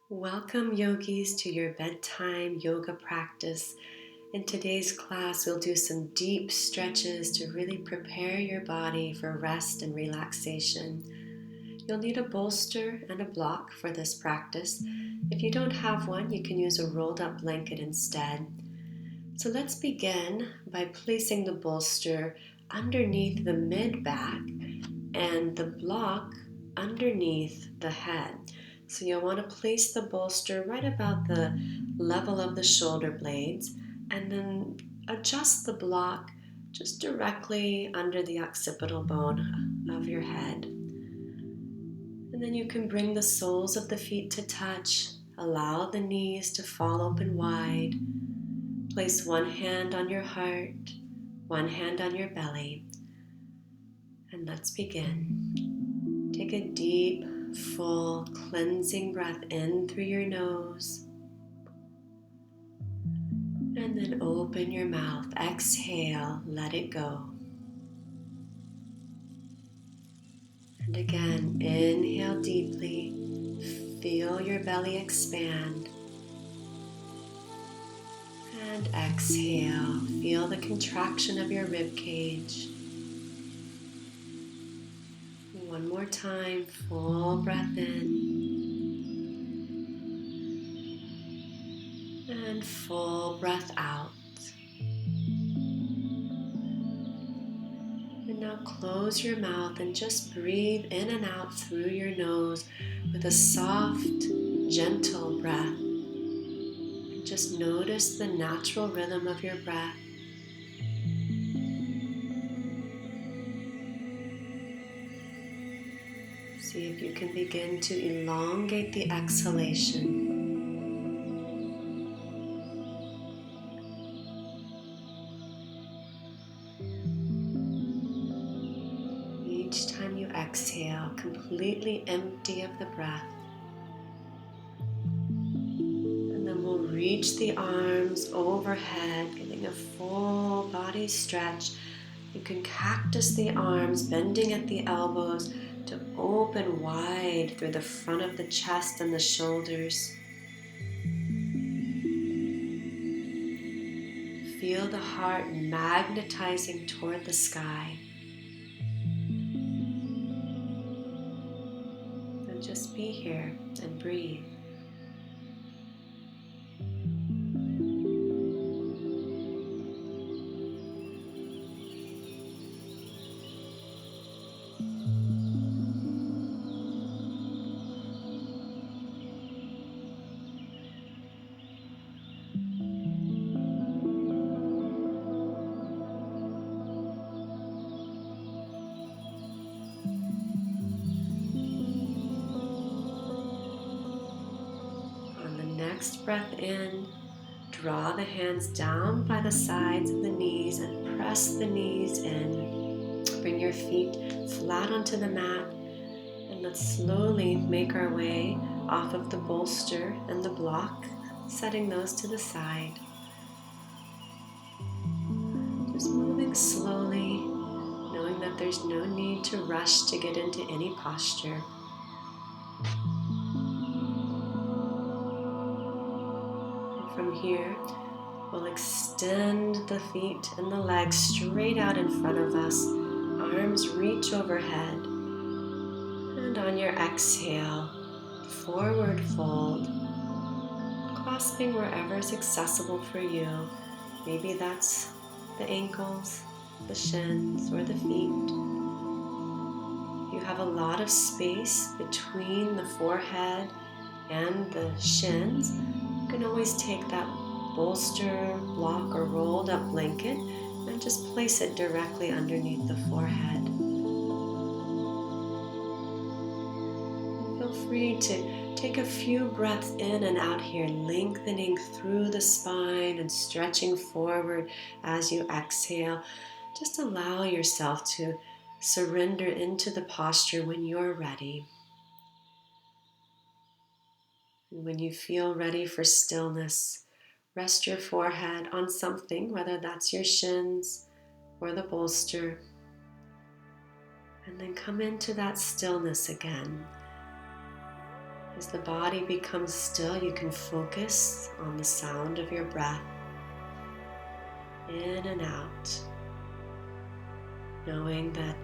Welcome, yogis, to your bedtime yoga practice. In today's class, we'll do some deep stretches to really prepare your body for rest and relaxation. You'll need a bolster and a block for this practice. If you don't have one, you can use a rolled up blanket instead. So let's begin by placing the bolster underneath the mid-back and the block underneath the head. So you'll want to place the bolster right about the level of the shoulder blades and then adjust the block just directly under the occipital bone of your head. And then you can bring the soles of the feet to touch, allow the knees to fall open wide. Place one hand on your heart, one hand on your belly, and let's begin. Take a deep, full, cleansing breath in through your nose. And then open your mouth. Exhale, let it go. And again, inhale deeply. Feel your belly expand. And exhale. Feel the contraction of your rib cage. One more time, full breath in. And full breath out. And now close your mouth and just breathe in and out through your nose with a soft, gentle breath. And just notice the natural rhythm of your breath. See if you can begin to elongate the exhalation. Each time you exhale, completely empty of the breath. And then we'll reach the arms overhead, getting a full body stretch. You can cactus the arms, bending at the elbows to open wide through the front of the chest and the shoulders. Feel the heart magnetizing toward the sky. And just be here and breathe. Next breath in, draw the hands down by the sides of the knees and press the knees in. Bring your feet flat onto the mat and let's slowly make our way off of the bolster and the block, setting those to the side. Just moving slowly, knowing that there's no need to rush to get into any posture. From here, we'll extend the feet and the legs straight out in front of us. Arms reach overhead. And on your exhale, forward fold, clasping wherever is accessible for you. Maybe that's the ankles, the shins, or the feet. You have a lot of space between the forehead and the shins. You can always take that bolster, block, or rolled up blanket and just place it directly underneath the forehead. Feel free to take a few breaths in and out here, lengthening through the spine and stretching forward as you exhale. Just allow yourself to surrender into the posture when you're ready. And when you feel ready for stillness, rest your forehead on something, whether that's your shins or the bolster, and then come into that stillness again. As the body becomes still, you can focus on the sound of your breath in and out, knowing that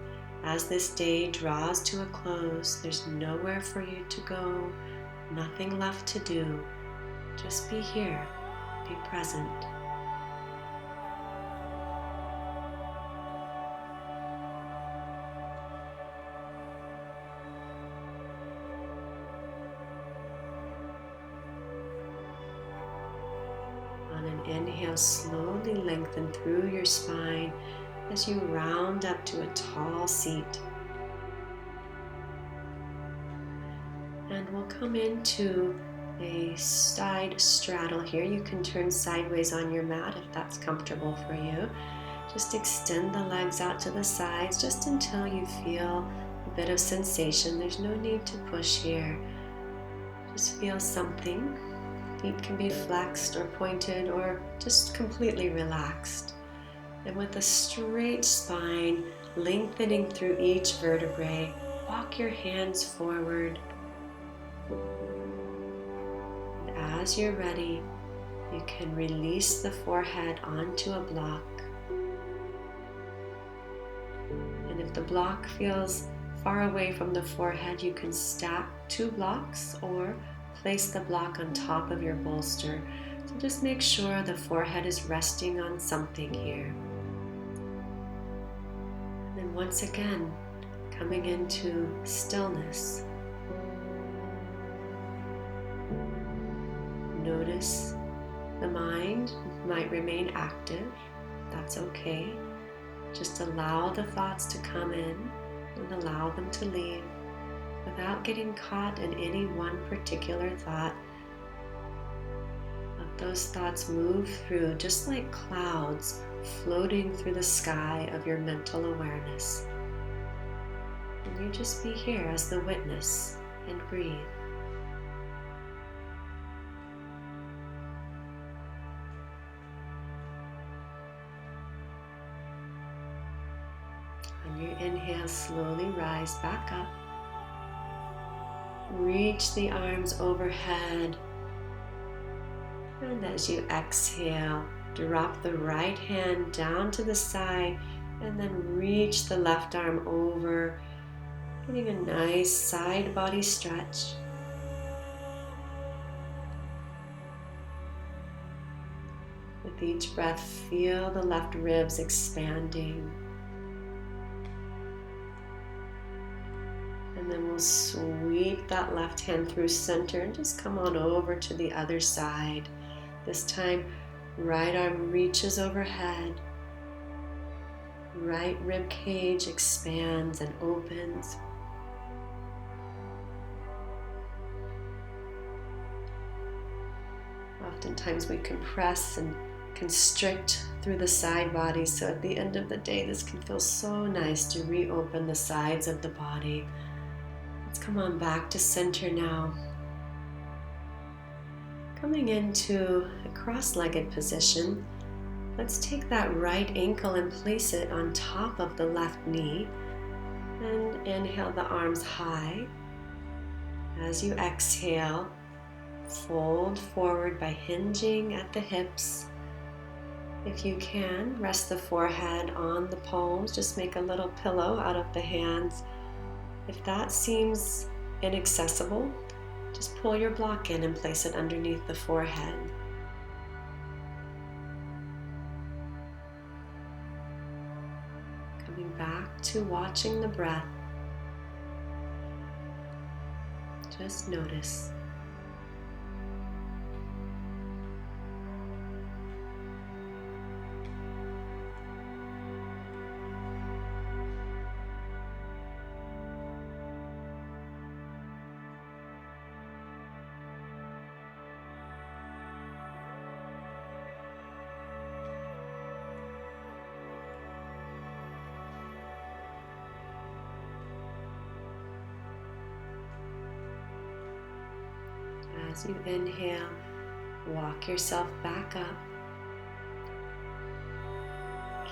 as this day draws to a close, there's nowhere for you to go, nothing left to do. Just be here, be present. On an inhale, slowly lengthen through your spine as you round up to a tall seat. And we'll come into a side straddle here. You can turn sideways on your mat if that's comfortable for you. Just extend the legs out to the sides just until you feel a bit of sensation. There's no need to push here. Just feel something. Feet can be flexed or pointed or just completely relaxed. And with a straight spine, lengthening through each vertebrae, walk your hands forward. And as you're ready, you can release the forehead onto a block. And if the block feels far away from the forehead, you can stack 2 blocks or place the block on top of your bolster. So just make sure the forehead is resting on something here. And then once again, coming into stillness. Notice the mind might remain active. That's okay. Just allow the thoughts to come in and allow them to leave without getting caught in any one particular thought. Let those thoughts move through just like clouds floating through the sky of your mental awareness. And you just be here as the witness and breathe. On your inhale, slowly rise back up. Reach the arms overhead. And as you exhale, drop the right hand down to the side and then reach the left arm over, getting a nice side body stretch. With each breath, feel the left ribs expanding. And then we'll sweep that left hand through center and just come on over to the other side. This time, right arm reaches overhead. Right rib cage expands and opens. Oftentimes we compress and constrict through the side body, so at the end of the day, this can feel so nice to reopen the sides of the body. Let's come on back to center now. Coming into a cross-legged position, let's take that right ankle and place it on top of the left knee. And inhale the arms high. As you exhale, fold forward by hinging at the hips. If you can, rest the forehead on the palms. Just make a little pillow out of the hands. If that seems inaccessible, just pull your block in and place it underneath the forehead. Coming back to watching the breath. Just notice. As you inhale, walk yourself back up.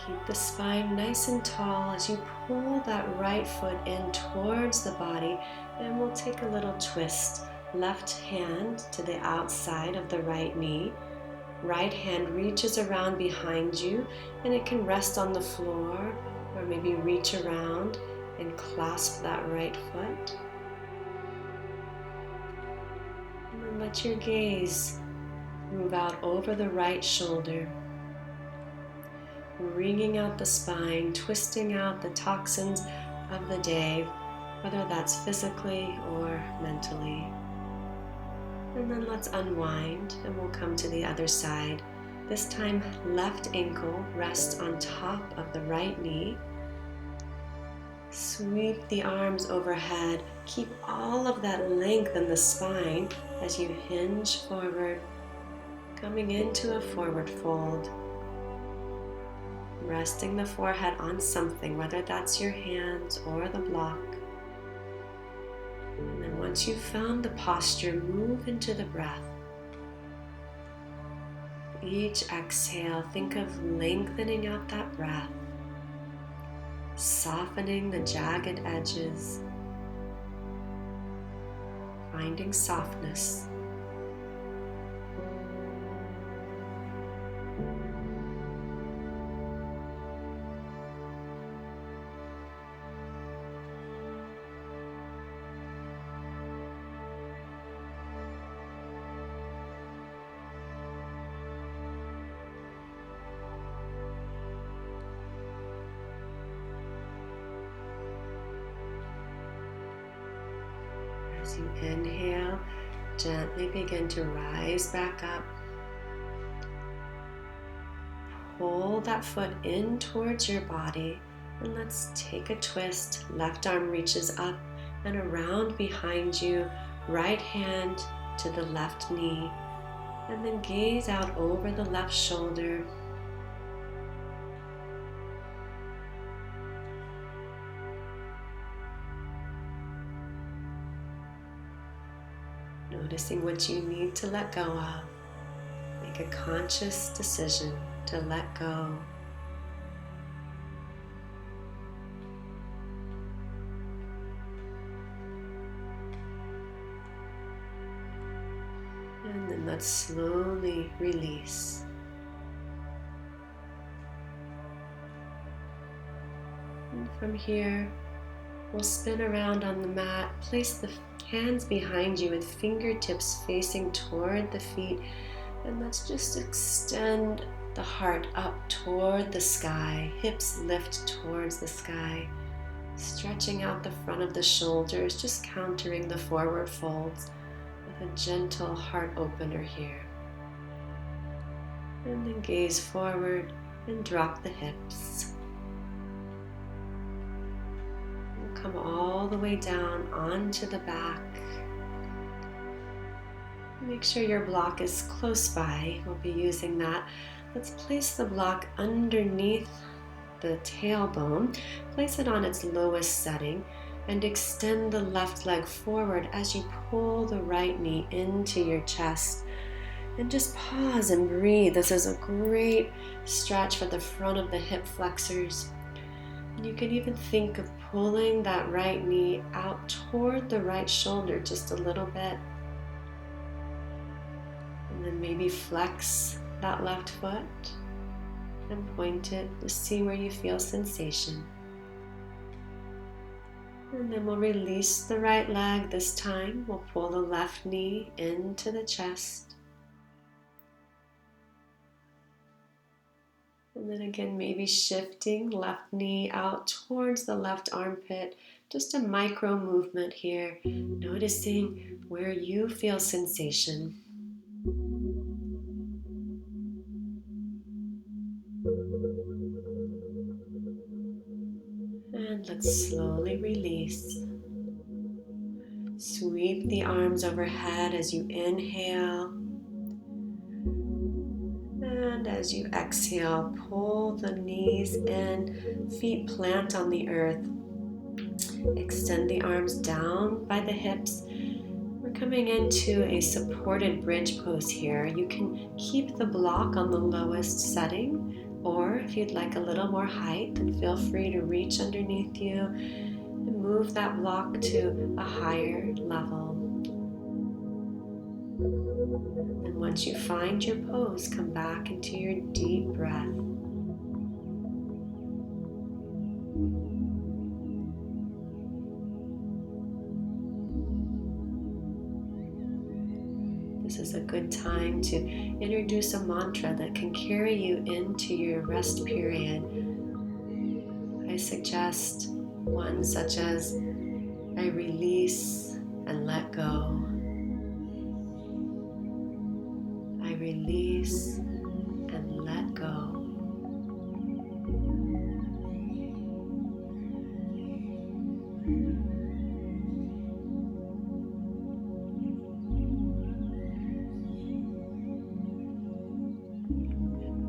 Keep the spine nice and tall as you pull that right foot in towards the body, and we'll take a little twist left hand to the outside of the right knee. Right hand reaches around behind you and it can rest on the floor or maybe reach around and clasp that right foot. And then let your gaze move out over the right shoulder, wringing out the spine, twisting out the toxins of the day, whether that's physically or mentally. And then let's unwind and we'll come to the other side. This time, left ankle rests on top of the right knee. Sweep the arms overhead. Keep all of that length in the spine as you hinge forward, coming into a forward fold. Resting the forehead on something, whether that's your hands or the block. And then once you've found the posture, move into the breath. Each exhale, think of lengthening out that breath, softening the jagged edges, finding softness. As you inhale, gently begin to rise back up. Pull that foot in towards your body and let's take a twist. Left arm reaches up and around behind you, right hand to the left knee, and then gaze out over the left shoulder. Noticing what you need to let go of. Make a conscious decision to let go. And then let's slowly release. And from here, we'll spin around on the mat, place the hands behind you with fingertips facing toward the feet, and let's just extend the heart up toward the sky, hips lift towards the sky, stretching out the front of the shoulders, just countering the forward folds with a gentle heart opener here. And then gaze forward and drop the hips. Come all the way down onto the back. Make sure your block is close by. We'll be using that. Let's place the block underneath the tailbone. Place it on its lowest setting and extend the left leg forward as you pull the right knee into your chest. And just pause and breathe. This is a great stretch for the front of the hip flexors. You can even think of pulling that right knee out toward the right shoulder just a little bit. And then maybe flex that left foot and point it to see where you feel sensation. And then we'll release the right leg this time. We'll pull the left knee into the chest. And then again, maybe shifting left knee out towards the left armpit. Just a micro movement here, noticing where you feel sensation. And let's slowly release. Sweep the arms overhead as you inhale. And as you exhale, pull the knees in, feet plant on the earth. Extend the arms down by the hips. We're coming into a supported bridge pose here. You can keep the block on the lowest setting, or if you'd like a little more height, then feel free to reach underneath you and move that block to a higher level. And once you find your pose, come back into your deep breath. This is a good time to introduce a mantra that can carry you into your rest period. I suggest one such as, I release and let go. I release and let go.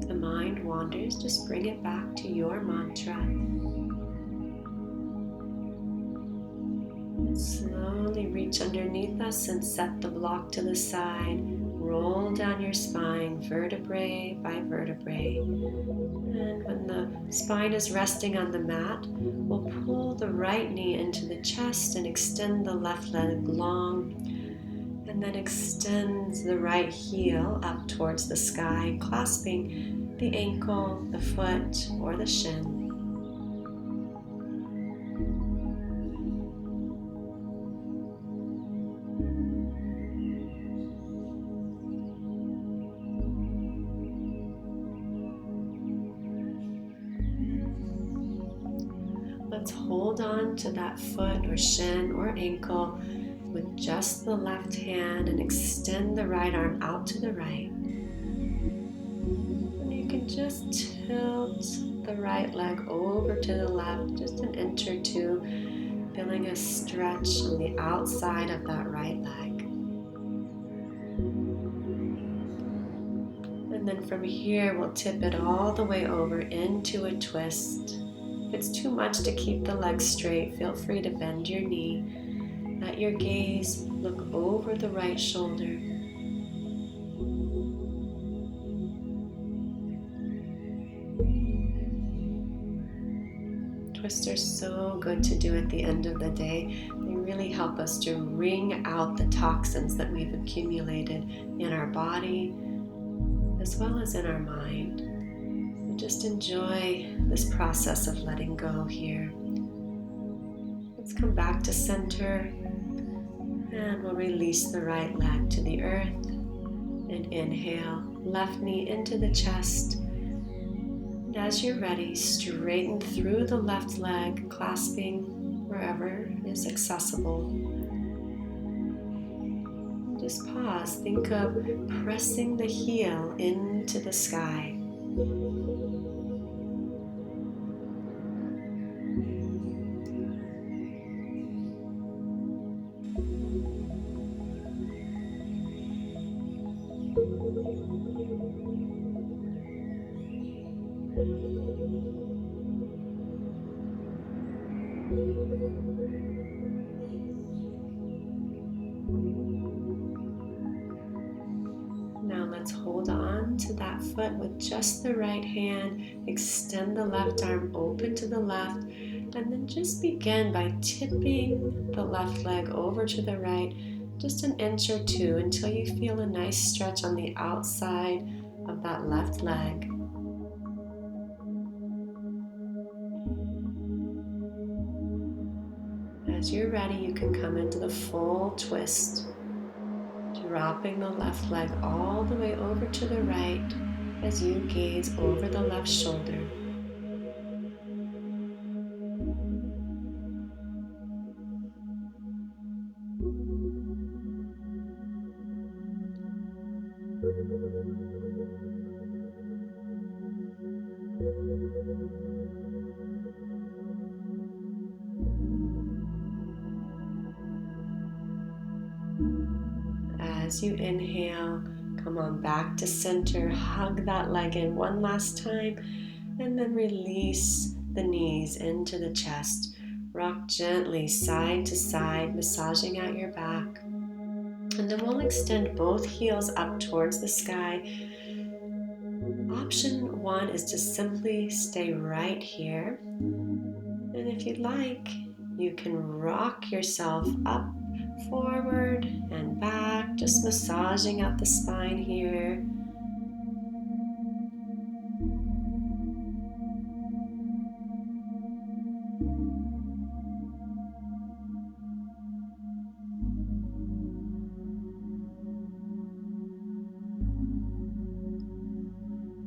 If the mind wanders, just bring it back to your mantra. And slowly reach underneath us and set the block to the side. Roll down your spine, vertebrae by vertebrae. And when the spine is resting on the mat, we'll pull the right knee into the chest and extend the left leg long. And then extend the right heel up towards the sky, clasping the ankle, the foot, or the shin. Let's hold on to that foot or shin or ankle with just the left hand and extend the right arm out to the right. And you can just tilt the right leg over to the left, just an inch or two, feeling a stretch on the outside of that right leg. And then from here, we'll tip it all the way over into a twist. If it's too much to keep the leg straight, feel free to bend your knee. Let your gaze look over the right shoulder. Twists are so good to do at the end of the day. They really help us to wring out the toxins that we've accumulated in our body as well as in our mind. So just enjoy this process of letting go here. Let's come back to center and we'll release the right leg to the earth and inhale, left knee into the chest. And as you're ready, straighten through the left leg, clasping wherever is accessible. And just pause. Think of pressing the heel into the sky. Now let's hold on to that foot with just the right hand. Extend the left arm open to the left. And then just begin by tipping the left leg over to the right, just an inch or two until you feel a nice stretch on the outside of that left leg. As you're ready, you can come into the full twist, dropping the left leg all the way over to the right as you gaze over the left shoulder. As you inhale, come on back to center, hug that leg in one last time, and then release the knees into the chest. Rock gently side to side, massaging out your back. And then we'll extend both heels up towards the sky. Option one is to simply stay right here. And if you'd like, you can rock yourself up forward and back, just massaging out the spine here.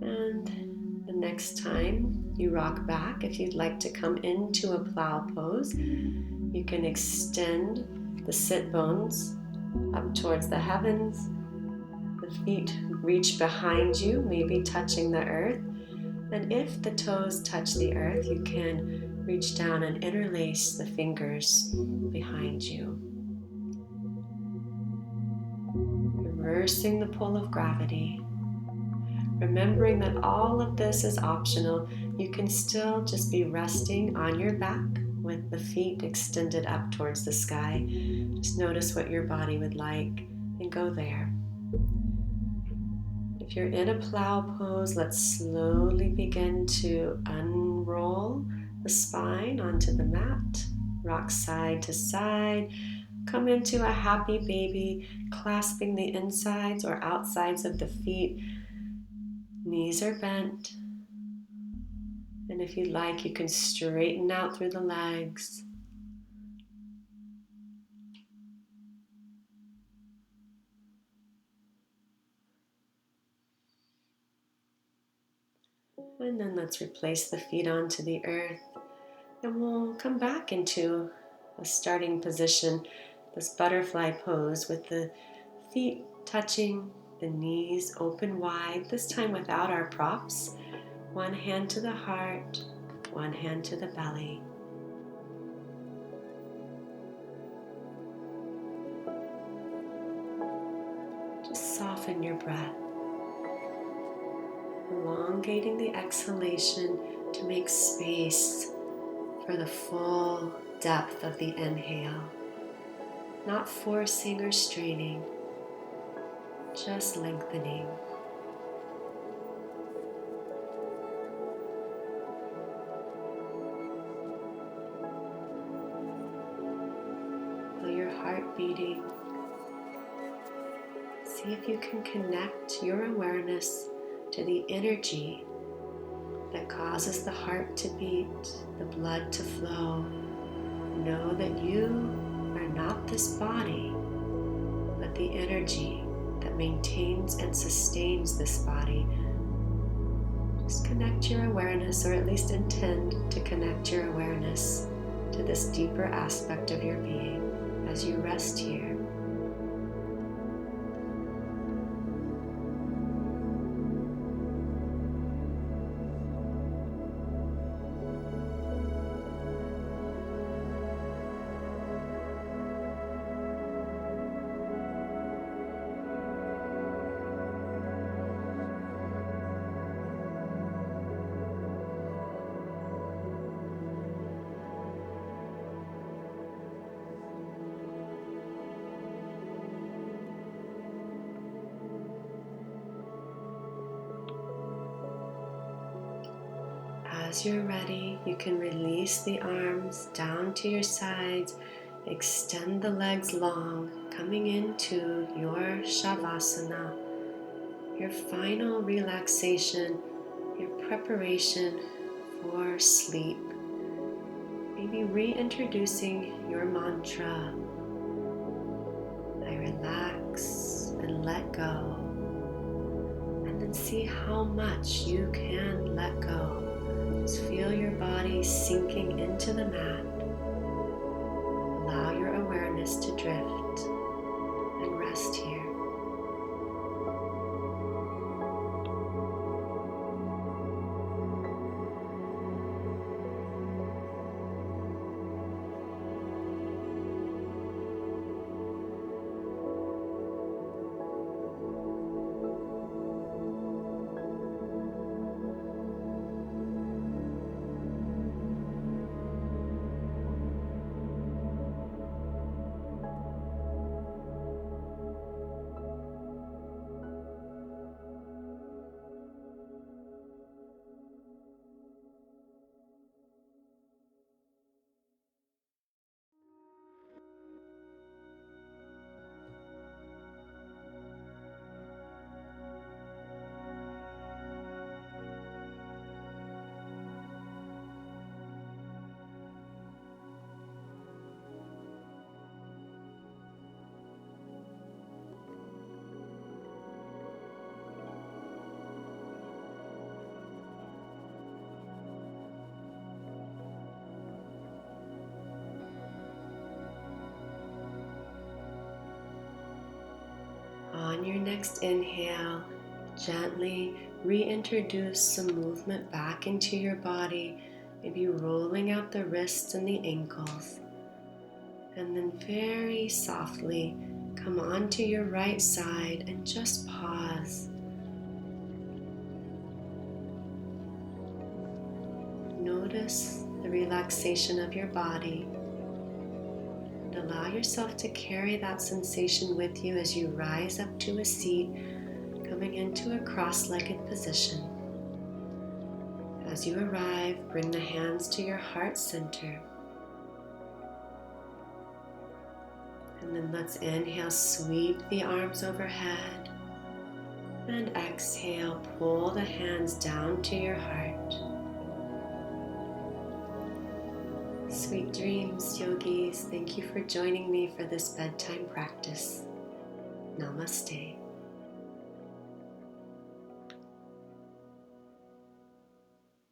And the next time you rock back, if you'd like to come into a plow pose, you can extend the sit bones up towards the heavens. The feet reach behind you, maybe touching the earth. And if the toes touch the earth, you can reach down and interlace the fingers behind you. Reversing the pull of gravity. Remembering that all of this is optional, you can still just be resting on your back with the feet extended up towards the sky. Just notice what your body would like and go there. If you're in a plow pose, let's slowly begin to unroll the spine onto the mat. Rock side to side. Come into a happy baby, clasping the insides or outsides of the feet. Knees are bent. And if you'd like, you can straighten out through the legs. And then let's replace the feet onto the earth. And we'll come back into a starting position, this butterfly pose with the feet touching, the knees open wide, this time without our props. One hand to the heart, one hand to the belly. Just soften your breath, elongating the exhalation to make space for the full depth of the inhale. Not forcing or straining, just lengthening. Feel your heart beating. See if you can connect your awareness to the energy that causes the heart to beat, the blood to flow. Know that you are not this body, but the energy that maintains and sustains this body. Just connect your awareness, or at least intend to connect your awareness to this deeper aspect of your being as you rest here. As you're ready, you can release the arms down to your sides, extend the legs long, coming into your Shavasana, your final relaxation, your preparation for sleep. Maybe reintroducing your mantra, I relax and let go, and then see how much you can let go. Just feel your body sinking into the mat. Allow your awareness to drift and rest here. On your next inhale, gently reintroduce some movement back into your body, maybe rolling out the wrists and the ankles. And then very softly come onto your right side and just pause. Notice the relaxation of your body and allow yourself to carry that sensation with you as you rise up to a seat, coming into a cross-legged position. As you arrive, bring the hands to your heart center. And then let's inhale, sweep the arms overhead. And exhale, pull the hands down to your heart. Sweet dreams, yogis. Thank you for joining me for this bedtime practice. Namaste.